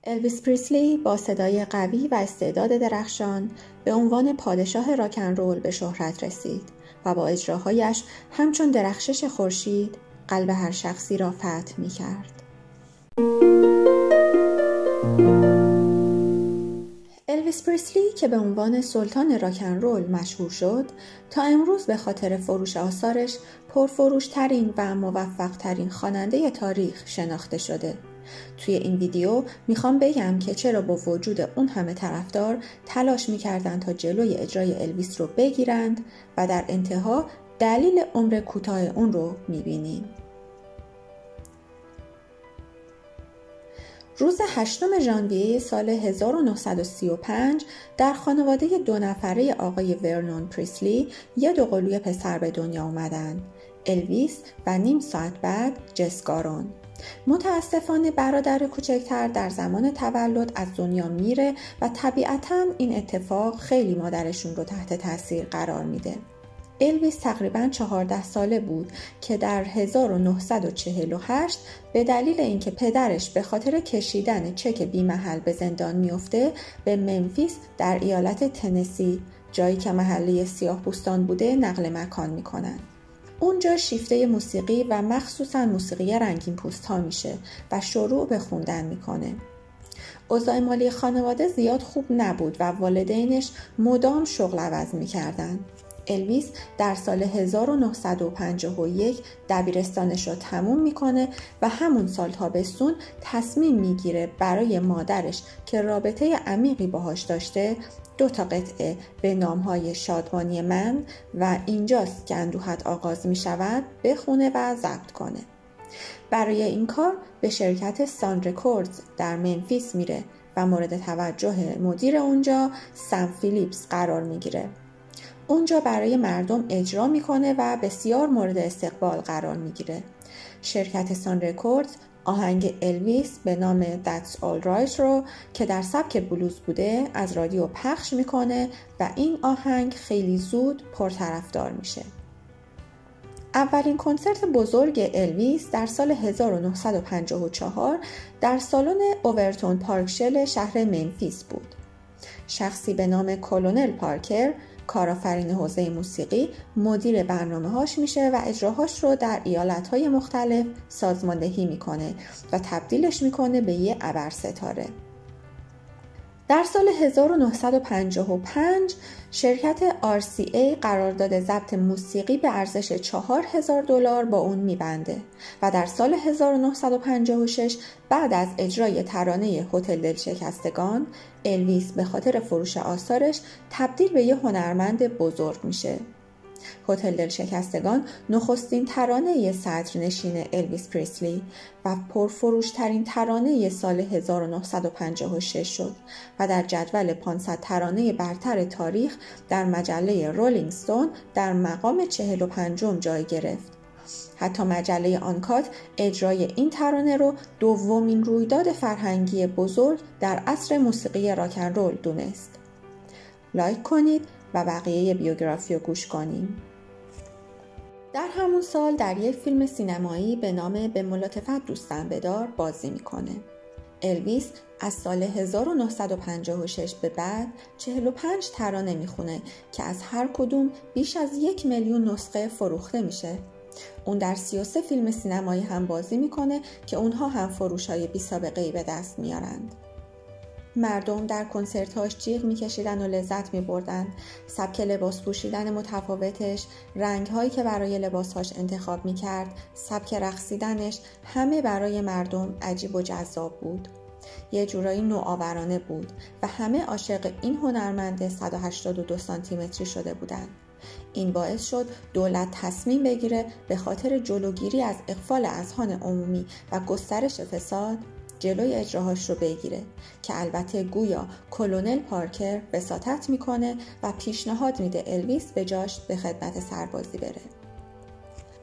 الویس پریسلی با صدای قوی و استعداد درخشان به عنوان پادشاه راکن رول به شهرت رسید و با اجراهایش همچون درخشش خورشید قلب هر شخصی را فتح می‌کرد. الویس پریسلی که به عنوان سلطان راکن رول مشهور شد، تا امروز به خاطر فروش آثارش پرفروش‌ترین و موفق‌ترین خواننده تاریخ شناخته شده. توی این ویدیو میخوام بگم که چرا با وجود اون همه طرفدار تلاش میکردن تا جلوی اجرای الویس رو بگیرند و در انتها دلیل عمر کوتاه اون رو میبینیم. روز 8 ژانویه سال 1935 در خانواده 2 نفره آقای ورنون پریسلی یه دوقلوی پسر به دنیا اومدن، الویس و نیم ساعت بعد جس گارون. متاسفانه برادر کوچکتر در زمان تولد از دنیا میره و طبیعتاً این اتفاق خیلی مادرشون رو تحت تاثیر قرار میده. الویس تقریباً 14 ساله بود که در 1948 به دلیل اینکه پدرش به خاطر کشیدن چک بی‌محل به زندان میفته به ممفیس در ایالت تنسی، جایی که محله سیاه‌پوستان بوده، نقل مکان میکنن. اونجا شیفته موسیقی و مخصوصاً موسیقی رنگین پوست ها میشه و شروع به خوندن میکنه. اوضاع مالی خانواده زیاد خوب نبود و والدینش مدام شغل عوض میکردن. الویس در سال 1951 دبیرستانش رو تموم میکنه و همون سال تابستون تصمیم میگیره برای مادرش که رابطه عمیقی باهاش داشته 2 قطعه به نامهای شادمانی من و اینجاست که اندوهت آغاز میشود بخونه و ضبط کنه. برای این کار به شرکت سان رکوردز در ممفیس میره و مورد توجه مدیر اونجا سم فیلیپس قرار میگیره. اونجا برای مردم اجرا میکنه و بسیار مورد استقبال قرار میگیره. شرکت سان رکوردز آهنگ الویس به نام That's All Right رو که در سبک بلوز بوده از رادیو پخش میکنه و این آهنگ خیلی زود پرطرفدار میشه. اولین کنسرت بزرگ الویس در سال 1954 در سالن اوورتون پارک شل شهر ممفیس بود. شخصی به نام کلونل پارکر، کارآفرین حوزه موسیقی، مدیر برنامه‌هاش میشه و اجراهاش رو در ایالت‌های مختلف سازماندهی میکنه و تبدیلش میکنه به یه ابرستاره. در سال 1955 شرکت RCA قرارداد ضبط موسیقی به ارزش $4000 با اون میبنده و در سال 1956 بعد از اجرای ترانه هتل دلشکستگان، الویس به خاطر فروش آثارش تبدیل به یه هنرمند بزرگ میشه. هتل دلشکستگان نخستین ترانه صدرنشین الویس پریسلی و پرفروشترین ترانه سال 1956 شد و در جدول 500 ترانه برتر تاریخ در مجله رولینگ استون در مقام 45 جای گرفت. حتی مجله آنکات اجرای این ترانه رو دومین رویداد فرهنگی بزرگ در عصر موسیقی راکن رول دونست. لایک کنید و بقیه بیوگرافی رو گوش کنیم. در همون سال در یک فیلم سینمایی به نام به ملاطفت دوستم بدار بازی میکنه. الویس از سال 1956 به بعد 45 ترانه میخونه که از هر کدوم بیش از 1 میلیون نسخه فروخته میشه. اون در 33 فیلم سینمایی هم بازی میکنه که اونها هم فروش‌های بی سابقه‌ای به دست میارند. مردم در کنسرت‌هاش جیغ می‌کشیدن و لذت می‌بردن. سبک لباس پوشیدن متفاوتش، رنگ‌هایی که برای لباسهاش انتخاب می‌کرد، سبک رقصیدنش، همه برای مردم عجیب و جذاب بود. یه جورایی نوآورانه بود و همه عاشق این هنرمند 182 سانتیمتری شده بودند. این باعث شد دولت تصمیم بگیره به خاطر جلوگیری از اغفال اذهان عمومی و گسترش فساد جلوی اجراهاش رو بگیره که البته گویا کلونل پارکر وساطت میکنه و پیشنهاد میده الویس به جاش به خدمت سربازی بره.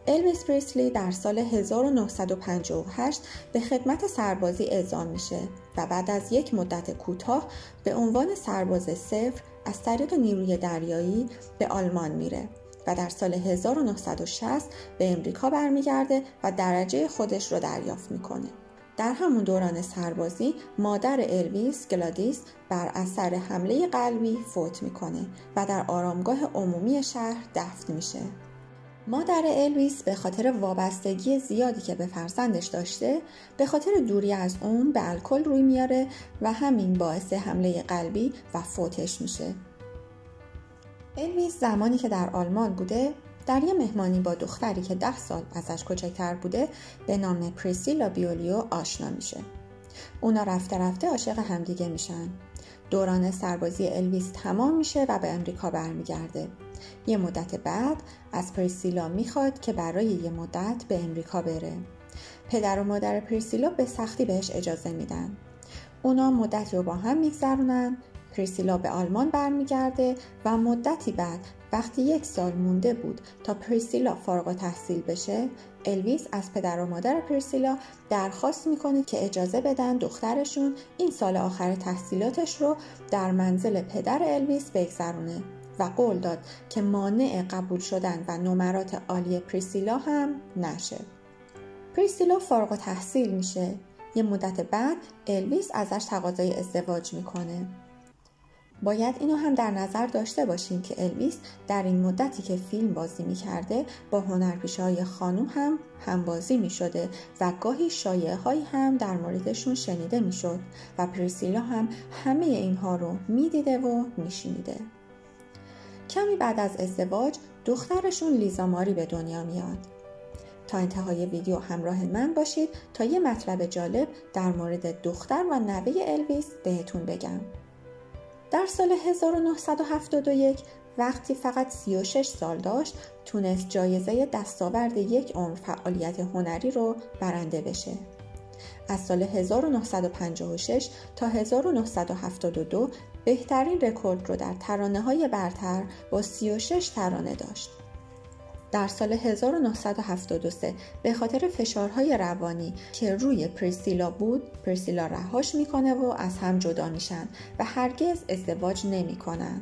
الویس پریسلی در سال 1958 به خدمت سربازی اعزام میشه و بعد از یک مدت کوتاه به عنوان سرباز صفر از طریق نیروی دریایی به آلمان میره و در سال 1960 به امریکا برمیگرده و درجه خودش رو دریافت میکنه. در همون دوران سربازی مادر الویس، گلادیس، بر اثر حمله قلبی فوت میکنه و در آرامگاه عمومی شهر دفن میشه. مادر الویس به خاطر وابستگی زیادی که به فرزندش داشته، به خاطر دوری از اون به الکل روی میاره و همین باعث حمله قلبی و فوتش میشه. الویس زمانی که در آلمان بوده، در یه مهمانی با دختری که 10 سال ازش کوچکتر بوده به نام پریسیلا بیولیو آشنا میشه. اونا رفته رفته عاشق همدیگه میشن. دوران سربازی الویس تمام میشه و به امریکا برمیگرده. یه مدت بعد از پریسیلا میخواد که برای یه مدت به امریکا بره. پدر و مادر پریسیلا به سختی بهش اجازه میدن. اونا مدتی رو با هم میگذرونن. پریسیلا به آلمان برمیگرده و مدتی بعد وقتی 1 سال مونده بود تا پریسیلا فارغ التحصیل بشه، الویس از پدر و مادر پریسیلا درخواست میکنه که اجازه بدن دخترشون این سال آخر تحصیلاتش رو در منزل پدر الویس بگذرونه و قول داد که مانع قبول شدن و نمرات عالی پریسیلا هم نشه. پریسیلا فارغ التحصیل میشه. یه مدت بعد الویس ازش تقاضای ازدواج میکنه. باید اینو هم در نظر داشته باشیم که الویس در این مدتی که فیلم بازی می‌کرده با هنرپیشه‌های خانوم هم همبازی می‌شده و گاهی شایعه‌هایی هم در موردشون شنیده می‌شد و پریسیلا هم همه اینها رو می‌دیده و می‌شنیده. کمی بعد از ازدواج دخترشون لیزا ماری به دنیا میاد. تا انتهای ویدیو همراه من باشید تا یه مطلب جالب در مورد دختر و نوه الویس بهتون بگم. در سال 1971 وقتی فقط 36 سال داشت تونست جایزه دستاورد 1 عمر فعالیت هنری رو برنده بشه. از سال 1956 تا 1972 بهترین رکورد رو در ترانه‌های برتر با 36 ترانه داشت. در سال 1973 به خاطر فشارهای روانی که روی پریسیلا بود، پریسیلا رهاش میکنه و از هم جدا میشن و هرگز ازدواج نمیکنن.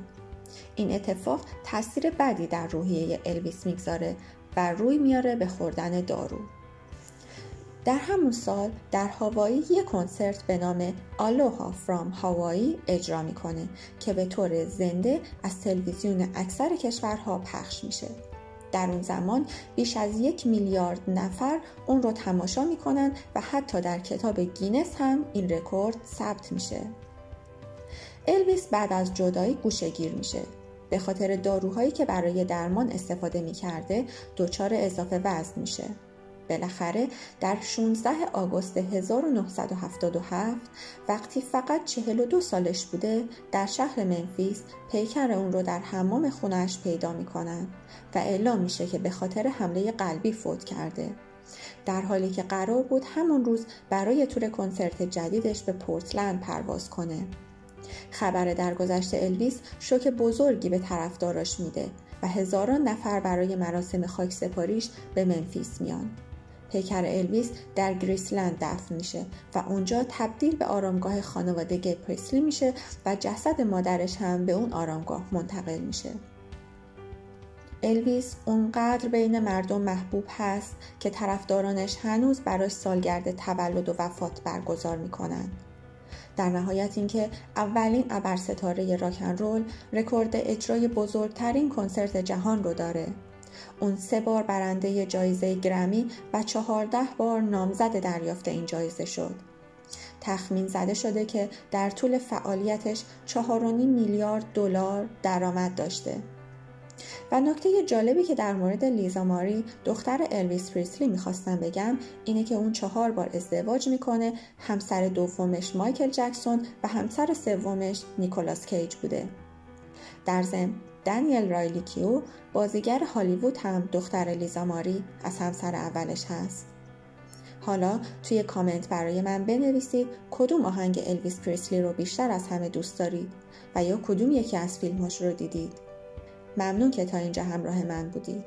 این اتفاق تاثیر بدی در روحیه الویس میگذاره و روی میاره به خوردن دارو. در همون سال در هاوایی یک کنسرت به نام آلوها فرام هاوایی اجرا میکنه که به طور زنده از تلویزیون اکثر کشورها پخش میشه. در اون زمان بیش از 1 میلیارد نفر اون رو تماشا میکنن و حتی در کتاب گینس هم این رکورد ثبت میشه. الویس بعد از جدایی گوشه‌گیر میشه. به خاطر داروهایی که برای درمان استفاده میکرده دچار اضافه وزن میشه. بالاخره در 16 آگوست 1977 وقتی فقط 42 سالش بوده در شهر منفیس پیکر اون رو در حمام خونش پیدا میکنن و اعلام میشه که به خاطر حمله قلبی فوت کرده، در حالی که قرار بود همون روز برای تور کنسرت جدیدش به پورتلند پرواز کنه. خبر درگذشت الویس شوک بزرگی به طرفداراش میده و هزاران نفر برای مراسم خاکسپاریش به منفیس میان. پیکر الویس در گریسلند دفن میشه و اونجا تبدیل به آرامگاه خانواده پریسلی میشه و جسد مادرش هم به اون آرامگاه منتقل میشه. الویس اونقدر بین مردم محبوب هست که طرفدارانش هنوز براش سالگرد تولد و وفات برگزار میکنن. در نهایت اینکه اولین ابرستاره راکن رول رکورد اجرای بزرگترین کنسرت جهان رو داره. اون 3 بار برنده جایزه گرمی و 14 بار نامزد دریافت این جایزه شد. تخمین زده شده که در طول فعالیتش 4.5 میلیارد دلار درآمد داشته. و نکته جالبی که در مورد لیزا ماری دختر الویس پریسلی میخواستم بگم اینه که اون 4 بار ازدواج میکنه. همسر دومش مایکل جکسون و همسر سومش نیکولاس کیج بوده. در ضمن دانیل رایلی کیو بازیگر هالیوود هم دختر لیزا ماری از همسر اولش هست. حالا توی کامنت برای من بنویسید کدوم آهنگ الویس پریسلی رو بیشتر از همه دوست دارید و یا کدوم یکی از فیلم‌هاش رو دیدید. ممنون که تا اینجا همراه من بودید.